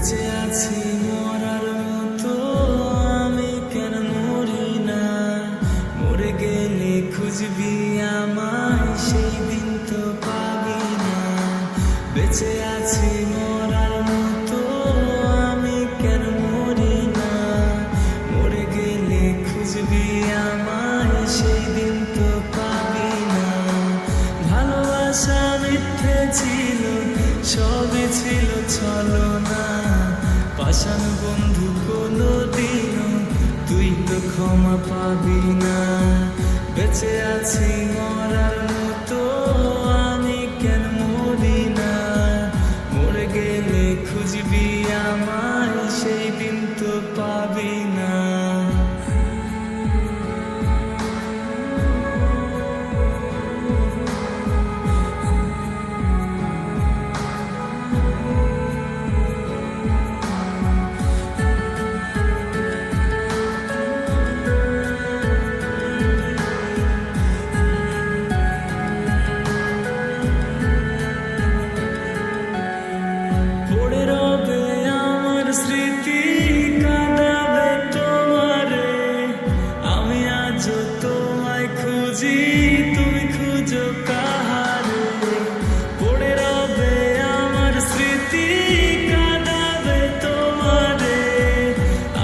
বেঁচে আছি মরার মতো আমি কেন মরি না? মরে গেলে খুঁজবি আমায় সেই দিন তো পাবি না। বেঁচে আছি মরার মতো আমি কেন মরি না? মরে গেলে খুঁজবি আমায় সেই দিন তো পাবি না। ভালোবাসা মিথ্যে ছিল, সবই ছিল ছলনা। পাষাণ বন্ধু কোনোদিনও তুই তো ক্ষমা পাবি না। বেঁচে আছি মরার মতো আমি কেন মরি না? মরে গেলে খুঁজবি আমায় সেই দিন তো পাবি না। পড়ে রবে আমার স্মৃতি, কাঁদাবে তোমারে। আমি আজও তোমায় খুঁজি, তুমি খুঁজো কাহারে? পড়ে রবে আমার স্মৃতি, কাঁদাবে তোমারে।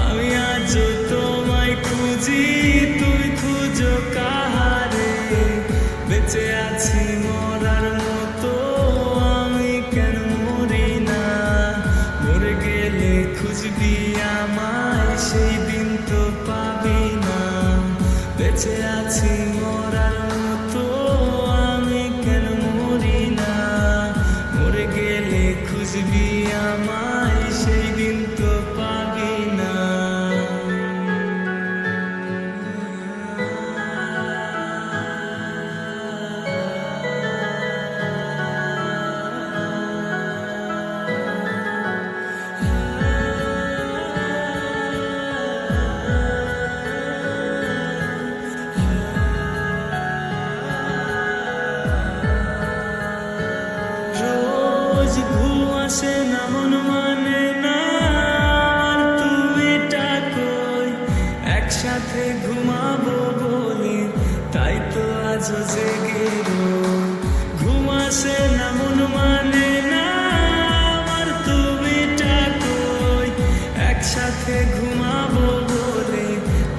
আমি আজও তোমায় খুঁজি, তুমি খুঁজো কাহারে? বেঁচে আছি মরার মতো আমি কেন মরি না? মরে গেলে খুঁজবি আমায় সেই দিন তো পাবি না। বেঁচে আছি মরার মতো আমি কেন মরি না? মরে গেলে খুঁজবি আমায় সেই দিন তো পাবি না। রোজ ঘুম আসে না, মন মানে না আর তুমি ডাকোই একসাথে ঘুমাবো বলে, তাই তো আজও জেগে রই। ঘুম আসে না, মন মানে না আর তুমি ডাকোই একসাথে ঘুমাবো বলে,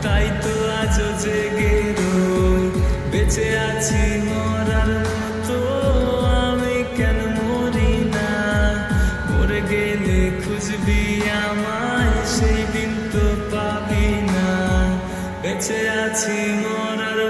তাই তো আজও জেগে রই। বেঁচে আছি মরার মতো আমি কেন মরি না? মরে গেলে খুঁজবি আমায় সেই দিন তো পাবি না। বেঁচে আছি মরার